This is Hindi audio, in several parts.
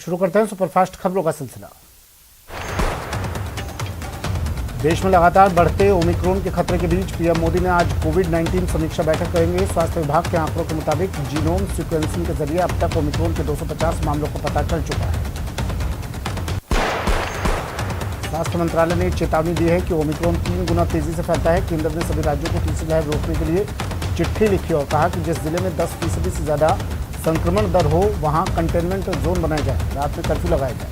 शुरू करते हैं सुपरफास्ट खबरों का सिलसिला। देश में लगातार बढ़ते ओमिक्रॉन के खतरे के बीच पीएम मोदी ने आज कोविड-19 समीक्षा बैठक करेंगे। स्वास्थ्य विभाग के आंकड़ों के मुताबिक जीनोम सीक्वेंसिंग के जरिए अब तक ओमिक्रॉन के 250 मामलों का पता चल चुका है। स्वास्थ्य मंत्रालय ने चेतावनी दी है कि ओमिक्रॉन 3 गुना तेजी से फैलता है। केंद्र ने सभी राज्यों को तीसरी लहर रोकने के लिए चिट्ठी लिखी और कहा कि जिस जिले में 10% से ज्यादा संक्रमण दर हो वहां कंटेनमेंट जोन बनाया जाए, रात में कर्फ्यू लगाया जाए।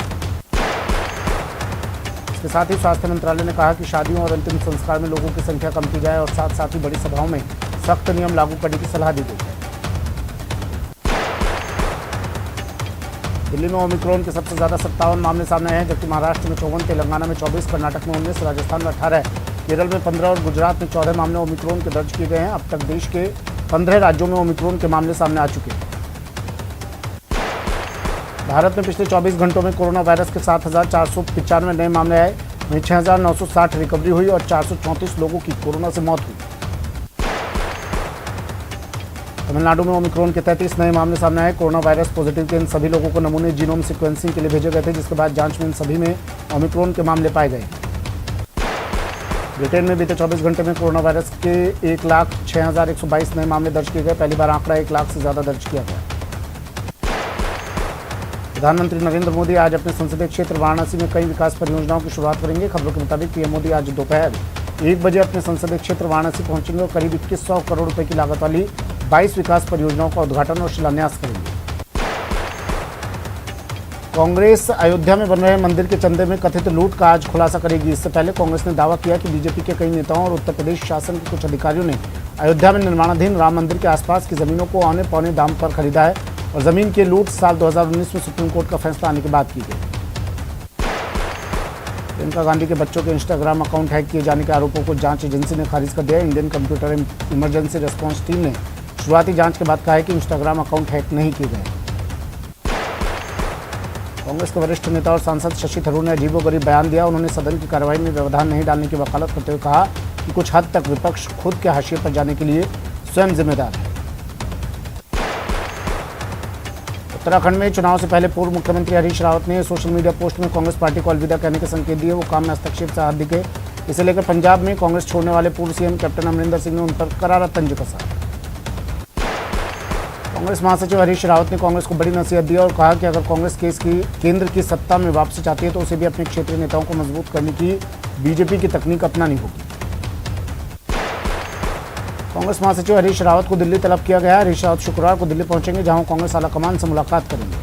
इसके साथ ही स्वास्थ्य मंत्रालय ने कहा कि शादियों और अंतिम संस्कार में लोगों की संख्या कम की जाए और साथ ही बड़ी सभाओं में सख्त नियम लागू करने की सलाह दी गई है। दिल्ली में ओमिक्रॉन के सबसे ज्यादा 57 मामले सामने आए हैं, जबकि महाराष्ट्र में 54, तेलंगाना में 24, कर्नाटक में 19, राजस्थान में 18, केरल में 15 और गुजरात में 14 मामले ओमिक्रॉन के दर्ज किए गए हैं। अब तक देश के 15 राज्यों में ओमिक्रॉन के मामले सामने आ चुके हैं। भारत में पिछले 24 घंटों में कोरोना वायरस के 7,495 नए मामले आए, वहीं 6,960 रिकवरी हुई और 434 लोगों की कोरोना से मौत हुई। तमिलनाडु में ओमिक्रॉन के 33 नए मामले सामने आए। कोरोना वायरस पॉजिटिव के इन सभी लोगों को नमूने जीनोम सीक्वेंसिंग के लिए भेजे गए थे, जिसके बाद जांच में इन सभी में ओमिक्रॉन के मामले पाए गए। ब्रिटेन में बीते 24 घंटे में कोरोना वायरस के 1,06,122 नए मामले दर्ज किए गए। पहली बार आंकड़ा 1 लाख से ज्यादा दर्ज किया गया। प्रधानमंत्री नरेंद्र मोदी आज अपने संसदीय क्षेत्र वाराणसी में कई विकास परियोजनाओं की शुरुआत करेंगे। खबरों के मुताबिक पीएम मोदी आज दोपहर 1 बजे अपने संसदीय क्षेत्र वाराणसी पहुंचेंगे और करीब 2100 करोड़ रुपए की लागत वाली 22 विकास परियोजनाओं का उद्घाटन और शिलान्यास करेंगे। कांग्रेस अयोध्या में बन रहे मंदिर के चंदे में कथित लूट का आज खुलासा करेगी। इससे पहले कांग्रेस ने दावा किया कि बीजेपी के कई नेताओं और उत्तर प्रदेश शासन के कुछ अधिकारियों ने अयोध्या में निर्माणाधीन राम मंदिर के आसपास की जमीनों को औने पौने दाम पर खरीदा है और जमीन की लूट साल 2019 में सुप्रीम कोर्ट का फैसला आने के बाद की गई। प्रियंका गांधी के बच्चों के इंस्टाग्राम अकाउंट हैक किए जाने के आरोपों को जांच एजेंसी ने खारिज कर दिया। Indian computer emergency response team ने शुरुआती जांच के बाद कहा है कि इंस्टाग्राम अकाउंट हैक नहीं किए गए। कांग्रेस के वरिष्ठ नेता और सांसद शशि थरूर ने अजीबोगरीब बयान दिया। उन्होंने सदन की कार्रवाई में व्यवधान नहीं डालने की वकालत करते हुए कहा कि कुछ हद तक विपक्ष खुद के हाशिए पर जाने के लिए स्वयं जिम्मेदार है। उत्तराखंड में चुनाव से पहले पूर्व मुख्यमंत्री हरीश रावत ने सोशल मीडिया पोस्ट में कांग्रेस पार्टी को अलविदा कहने के संकेत दिए। वो काम में हस्तक्षेप से हाथ दिखे। इसे लेकर पंजाब में कांग्रेस छोड़ने वाले पूर्व सीएम कैप्टन अमरिंदर सिंह ने उन पर करारा तंज कसा। कांग्रेस महासचिव हरीश रावत ने कांग्रेस को बड़ी नसीहत दी और कहा कि अगर कांग्रेस केंद्र की सत्ता में वापसी चाहती है तो उसे भी अपने क्षेत्रीय नेताओं को मजबूत करने की बीजेपी की तकनीक अपनानी होगी। कांग्रेस महासचिव हरीश रावत को दिल्ली तलब किया गया। हरीश रावत शुक्रवार को दिल्ली पहुंचेंगे, जहां कांग्रेस आलाकमान से मुलाकात करेंगे।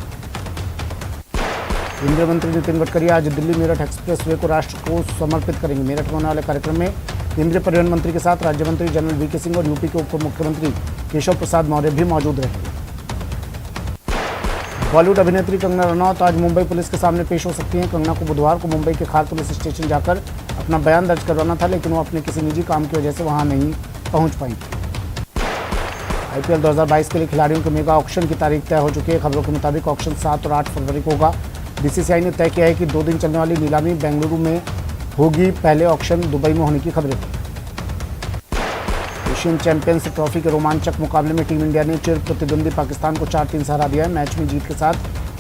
केंद्रीय मंत्री नितिन गडकरी आज दिल्ली मेरठ एक्सप्रेसवे को राष्ट्र को समर्पित करेंगे। मेरठ में होने वाले कार्यक्रम में केंद्रीय परिवहन मंत्री के साथ राज्य मंत्री जनरल वीके सिंह और यूपी के उप मुख्यमंत्री केशव प्रसाद मौर्य भी मौजूद रहेंगे। बॉलीवुड अभिनेत्री कंगना रनौत आज मुंबई पुलिस के सामने पेश हो सकती हैं। कंगना को बुधवार को मुंबई के खार पुलिस स्टेशन जाकर अपना बयान दर्ज करवाना था, लेकिन वो अपने किसी निजी काम की वजह से वहां नहीं पहुंच पाई थी। आईपीएल 2022 के लिए खिलाड़ियों के मेगा ऑक्शन की तारीख तय हो चुकी है। खबरों के मुताबिक ऑक्शन 7 और 8 फरवरी को होगा। बीसीसीआई ने तय किया है कि 2 दिन चलने वाली नीलामी बेंगलुरु में होगी। पहले ऑक्शन दुबई में होने की खबरें थी। एशियन चैंपियंस ट्रॉफी के रोमांचक मुकाबले में टीम इंडिया ने चिर प्रतिद्वंदी पाकिस्तान को 4-3 से हरा दिया है। मैच में जीत के साथ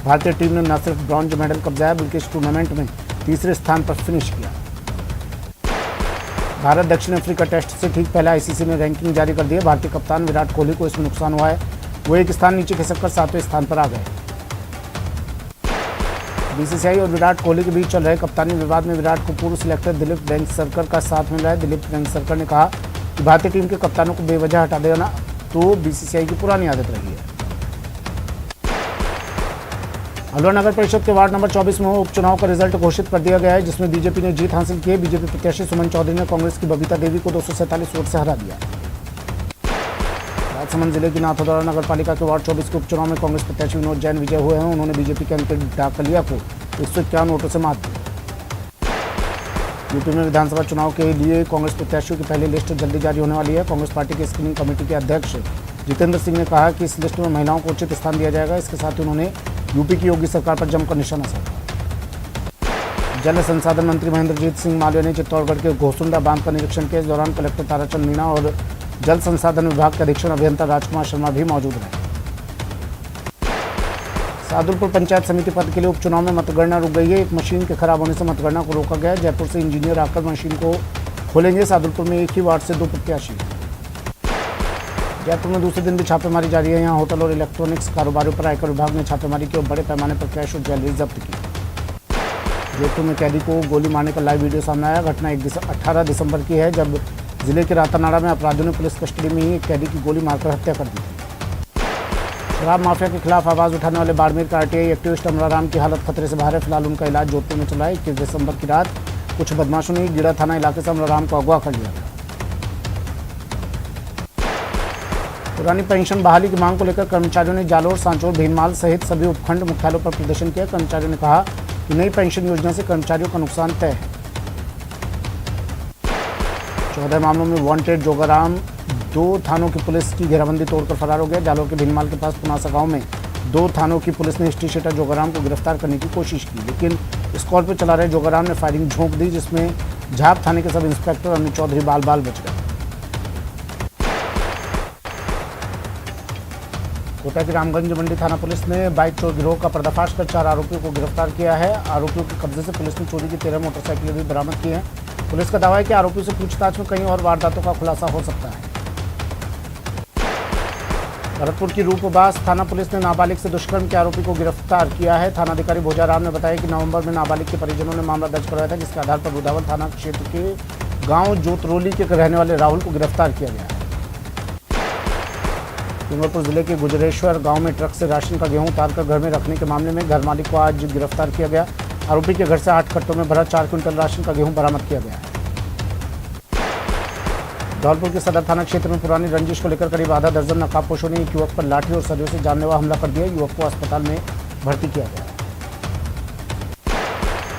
भारतीय टीम ने न सिर्फ ब्रॉन्ज मेडल कब्जाया बल्कि इस टूर्नामेंट में तीसरे स्थान पर फिनिश किया। भारत दक्षिण अफ्रीका टेस्ट से ठीक पहले आईसीसी ने रैंकिंग जारी कर दी है। भारतीय कप्तान विराट कोहली को इसमें नुकसान हुआ है। वो एक स्थान नीचे खिसककर 7वें स्थान पर आ गए। बीसीसीआई और विराट कोहली के बीच चल रहे कप्तानी विवाद में विराट को पूर्व सिलेक्टर दिलीप वेंगसरकर का साथ मिल रहा है। दिलीप वेंगसरकर ने कहा कि भारतीय टीम के कप्तानों को बेवजह हटा देना तो बीसीसीआई की पुरानी आदत रही है। अलवर नगर परिषद के वार्ड नंबर 24 में उपचुनाव का रिजल्ट घोषित कर दिया गया है, जिसमें बीजेपी ने जीत हासिल की है। बीजेपी प्रत्याशी सुमन चौधरी ने कांग्रेस की बबीता देवी को 247 वोट से हरा दिया। राजसमंद जिले की नाथद्वारा नगर पालिका के वार्ड 24 के उपचुनाव में कांग्रेस प्रत्याशी विनोद जैन विजय हुए हैं। उन्होंने बीजेपी के अंकित डाकलिया को 151 वोटों से मात दी। यूपी में विधानसभा चुनाव के लिए कांग्रेस प्रत्याशियों की पहली लिस्ट जल्दी जारी होने वाली है। कांग्रेस पार्टी की स्क्रीनिंग कमेटी के अध्यक्ष जितेंद्र सिंह ने कहा कि इस लिस्ट में महिलाओं को उचित स्थान दिया जाएगा। इसके साथ ही उन्होंने यूपी की योगी सरकार पर जमकर निशाना साधा। जल संसाधन मंत्री महेंद्रजीत सिंह मालवीय ने चित्तौड़गढ़ के घोसुंडा बांध का निरीक्षण किया। इस दौरान कलेक्टर ताराचंद मीणा और जल संसाधन विभाग के अधीक्षण अभियंता राजकुमार शर्मा भी मौजूद रहे। सादुलपुर पंचायत समिति पद के लिए उपचुनाव में मतगणना रुक गई है। एक मशीन के खराब होने से मतगणना को रोका गया। जयपुर से इंजीनियर आकर मशीन को खोलेंगे। सादुलपुर में एक ही वार्ड से 2 प्रत्याशी। जयपुर में दूसरे दिन भी छापेमारी जारी है। यहाँ होटल और इलेक्ट्रॉनिक्स कारोबारियों पर आयकर विभाग ने छापेमारी की और बड़े पैमाने पर कैश और ज्वेलरी जब्त की। जयपुर में कैदी को गोली मारने का लाइव वीडियो सामने आया। घटना 18 दिसंबर की है, जब जिले के रातानाड़ा में अपराधियों ने पुलिस कस्टडी में ही एक कैदी की गोली मारकर हत्या कर दी। शराब माफिया के खिलाफ आवाज उठाने वाले बाड़मेर का आरटीआई एक्टिविस्ट अमराराम की हालत खतरे से बाहर है। फिलहाल उनका इलाज जोधपुर में चला है। 21 दिसंबर की रात कुछ बदमाशों ने गीड़ा थाना इलाके से अमराराम को अगवा कर लिया था। पुरानी पेंशन बहाली की मांग को लेकर कर्मचारियों ने जालोर, सांचौर, भीनमाल सहित सभी उपखंड मुख्यालयों पर प्रदर्शन किया। कर्मचारियों ने कहा कि नई पेंशन योजना से कर्मचारियों का नुकसान तय है। 14 मामलों में वांटेड जोगाराम 2 थानों की पुलिस की घेराबंदी तोड़कर फरार हो गया। जालोर के भीनमाल के पास पुनासा गांव में 2 थानों की पुलिस ने हिस्ट्री शीटर जोगाराम को गिरफ्तार करने की कोशिश की, लेकिन स्कॉट पर चला रहे जोगाराम ने फायरिंग झोंक दी, जिसमें झाप थाने के सब इंस्पेक्टर अमित चौधरी बाल बाल बच गए। कोटा की रामगंज मंडी थाना पुलिस ने बाइक चोर गिरोह का पर्दाफाश कर 4 आरोपियों को गिरफ्तार किया है। आरोपियों के कब्जे से पुलिस ने चोरी की 13 मोटरसाइकिलें भी बरामद की हैं। पुलिस का दावा है कि आरोपियों से पूछताछ में कई और वारदातों का खुलासा हो सकता है। भरतपुर की रूपबास थाना पुलिस ने नाबालिग से दुष्कर्म के आरोपी को गिरफ्तार किया है। थानाधिकारी भोजाराम ने बताया कि नवंबर में नाबालिग के परिजनों ने मामला दर्ज करवाया था, जिसके आधार पर रुदावल थाना क्षेत्र के गांव जोतरोली के रहने वाले राहुल को गिरफ्तार किया गया है। डूंगरपुर जिले के गुजरेश्वर गांव में ट्रक से राशन का गेहूं उतारकर घर में रखने के मामले में घर मालिक को आज गिरफ्तार किया गया। आरोपी के घर से 8 कट्टों में भरा 4 क्विंटल राशन का गेहूं बरामद किया गया है। धौलपुर के सदर थाना क्षेत्र में पुरानी रंजिश को लेकर करीब आधा दर्जन नकाबपोशों ने एक युवक पर लाठी और सरियों से जानलेवा हमला कर दिया। युवक को अस्पताल में भर्ती किया गया।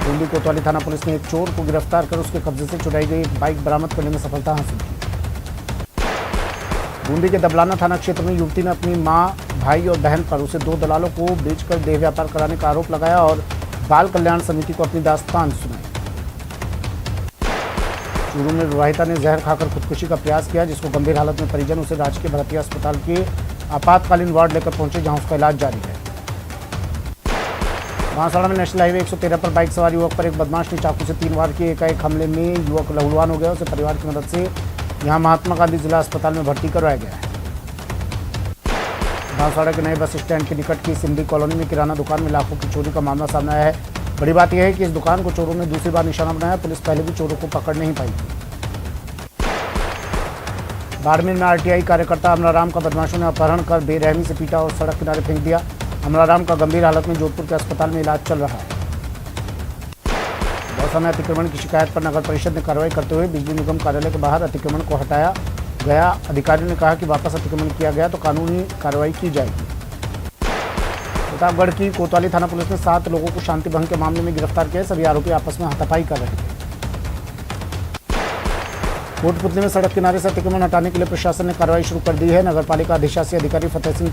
बूंदी कोतवाली थाना पुलिस ने एक चोर को गिरफ्तार कर उसके कब्जे से चुराई गई एक बाइक बरामद करने में सफलता हासिल की। बूंदी के दबलाना थाना क्षेत्र में युवती ने अपनी मां, भाई और बहन पर उसे 2 दलालों को बेचकर देह व्यापार कराने का आरोप लगाया और बाल कल्याण समिति को अपनी दास्तान सुनाई। चूरू में विवाहिता ने जहर खाकर खुदकुशी का प्रयास किया, जिसको गंभीर हालत में परिजन उसे राजकीय भरतिया अस्पताल के आपातकालीन वार्ड लेकर पहुंचे, जहां उसका इलाज जारी है। बांसवाड़ा में नेशनल हाईवे 113 पर बाइक सवार युवक पर एक बदमाश ने चाकू से 3 वार किए। एकाएक हमले में युवक लहूलुहान हो गया। उसे परिवार की मदद से यहां महात्मा गांधी जिला अस्पताल में भर्ती करवाया गया है। बांसवाड़ा के नए बस स्टैंड के निकट की सिंधी कॉलोनी में किराना दुकान में लाखों की चोरी का मामला सामने आया है। बड़ी बात यह है कि इस दुकान को चोरों ने दूसरी बार निशाना बनाया। पुलिस पहले भी चोरों को पकड़ नहीं पाई थी। बाड़मेर में आरटीआई कार्यकर्ता अमराराम का बदमाशों ने अपहरण कर बेरहमी से पीटा और सड़क किनारे फेंक दिया। अमराराम का गंभीर हालत में जोधपुर के अस्पताल में इलाज चल रहा है। दौसा में अतिक्रमण की शिकायत पर नगर परिषद ने कार्रवाई करते हुए बिजली निगम कार्यालय के बाहर अतिक्रमण को हटाया गया। अधिकारियों ने कहा कि वापस अतिक्रमण किया गया तो कानूनी कार्रवाई की जाएगी। प्रतापगढ़ की कोतवाली थाना पुलिस ने 7 लोगों को शांति भंग के मामले में गिरफ्तार किया। सभी आरोपी आपस में हाथापाई कर रहे थे। कोटपुतली में सड़क किनारे से अतिक्रमण हटाने के लिए प्रशासन ने कार्रवाई शुरू कर दी है। नगर पालिका अधिशासी अधिकारी फतेह सिंह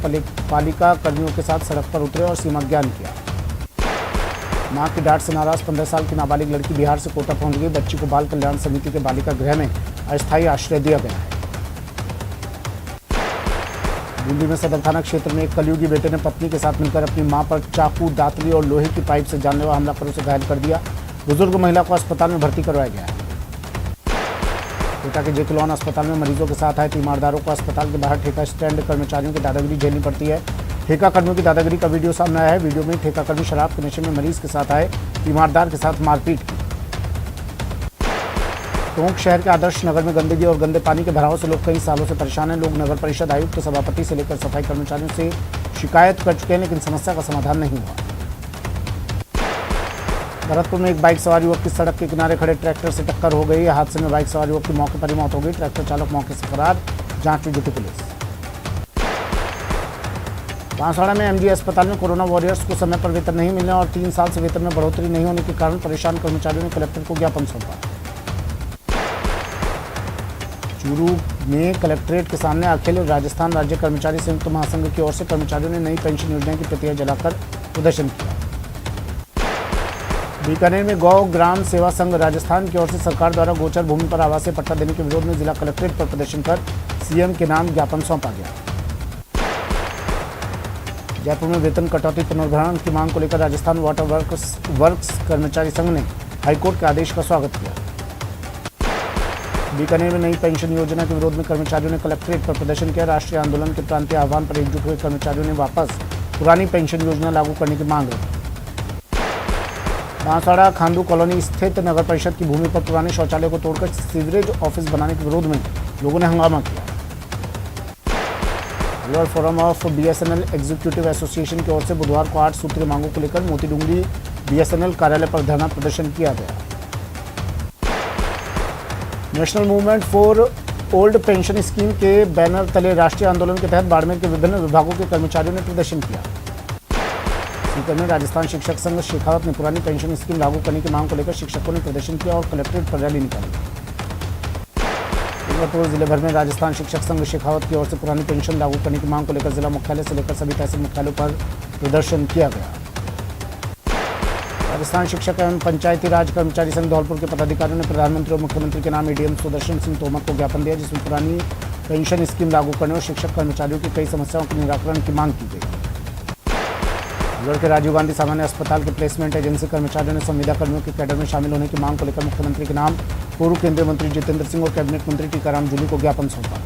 पालिका कर्मियों के साथ सड़क पर उतरे और सीमा ज्ञान किया। मां की डांट से नाराज 15 साल की नाबालिग लड़की बिहार से कोटा पहुंच गई। बच्ची को बाल कल्याण समिति के बालिका गृह में अस्थायी आश्रय दिया गया है। बूंदी में सदर थाना क्षेत्र में एक कलयुगी बेटे ने पत्नी के साथ मिलकर अपनी मां पर चाकू, दातरी और लोहे की पाइप से जानलेवा हमला कर उसे घायल कर दिया। बुजुर्ग महिला को अस्पताल में भर्ती करवाया गया है। कोटा के जेकिलॉन अस्पताल में मरीजों के साथ आए तीमारदारों को अस्पताल के बाहर ठेका स्टैंड कर्मचारियों की दादागिरी झेलनी पड़ती है। ठेका कर्मियों की दादागिरी का वीडियो सामने आया है। वीडियो में ठेका कर्मी शराब के नशे में मरीज के साथ आए तीमारदार के साथ मारपीट की। टोंक शहर के आदर्श नगर में गंदगी और गंदे पानी के भराव से लोग कई सालों से परेशान हैं। लोग नगर परिषद आयुक्त, सभापति से लेकर सफाई कर्मचारियों से शिकायत कर चुके हैं, लेकिन समस्या का समाधान नहीं हुआ। भरतपुर में एक बाइक सवार युवक की सड़क के किनारे खड़े ट्रैक्टर से टक्कर हो गई। हादसे में बाइक सवार युवक की मौके पर ही मौत हो गई। ट्रैक्टर चालक मौके से फरार, जांच में जुटी पुलिस। बांसवाड़ा में एमजी अस्पताल में कोरोना वॉरियर्स को समय पर वेतन नहीं मिलने और 3 साल से वेतन में बढ़ोतरी नहीं होने के कारण परेशान कर्मचारियों ने कलेक्टर को ज्ञापन सौंपा। चूरू में कलेक्ट्रेट के सामने अखिल राजस्थान राज्य कर्मचारी संयुक्त महासंघ की ओर से कर्मचारियों ने नई पेंशन योजना की प्रतियां जलाकर प्रदर्शन किया। बीकानेर में गौ ग्राम सेवा संघ राजस्थान की ओर से सरकार द्वारा गोचर भूमि पर आवासीय पट्टा देने के विरोध में जिला कलेक्ट्रेट पर प्रदर्शन कर सीएम के नाम ज्ञापन सौंपा गया। जयपुर में वेतन कटौती पुनर्ग्रहण की मांग को लेकर राजस्थान वाटर वर्क्स कर्मचारी संघ ने हाईकोर्ट के आदेश का स्वागत किया। बीकानेर में नई पेंशन योजना के विरोध में कर्मचारियों ने कलेक्ट्रेट पर प्रदर्शन किया। राष्ट्रीय आंदोलन के प्रांतीय आह्वान पर एकजुट हुए कर्मचारियों ने वापस पुरानी पेंशन योजना लागू करने की मांग रखी। बांसवाड़ा खांडू कॉलोनी स्थित नगर परिषद की भूमि पर पुराने शौचालय को तोड़कर सीवरेज ऑफिस बनाने के विरोध में लोगों ने हंगामा किया। Lower forum of BSNL executive association की ओर से बुधवार को 8 सूत्रीय मांगों को लेकर मोतीडूंगरी बीएसएनएल कार्यालय पर धरना प्रदर्शन किया गया। National movement for old pension scheme के बैनर तले राष्ट्रीय आंदोलन के तहत बाड़मेर के विभिन्न विभागों के कर्मचारियों ने प्रदर्शन किया। सीकर में राजस्थान शिक्षक संघ शेखावत ने पुरानी पेंशन स्कीम लागू करने की मांग को लेकर शिक्षकों ने प्रदर्शन किया और कलेक्ट्रेट पर रैली निकाली। डूंगरपुर जिले भर में राजस्थान शिक्षक संघ शेखावत की ओर से पुरानी पेंशन लागू करने की मांग को लेकर जिला मुख्यालय से लेकर सभी तहसील मुख्यालयों पर प्रदर्शन किया गया। राजस्थान शिक्षक एवं पंचायती राज कर्मचारी संघ धौलपुर के पदाधिकारियों ने प्रधानमंत्री और मुख्यमंत्री के नाम एडीएम सुदर्शन सिंह तोमर को ज्ञापन दिया, जिसमें पुरानी पेंशन स्कीम लागू करने और शिक्षक कर्मचारियों की कई समस्याओं के निराकरण की मांग की गई। अलवर के राजीव गांधी सामान्य अस्पताल के प्लेसमेंट एजेंसी कर्मचारियों ने संविदा कर्मियों के कैडर में शामिल होने की मांग को लेकर मुख्यमंत्री के नाम पूर्व केंद्रीय मंत्री जितेंद्र सिंह और कैबिनेट मंत्री टीकाराम जूली को ज्ञापन सौंपा।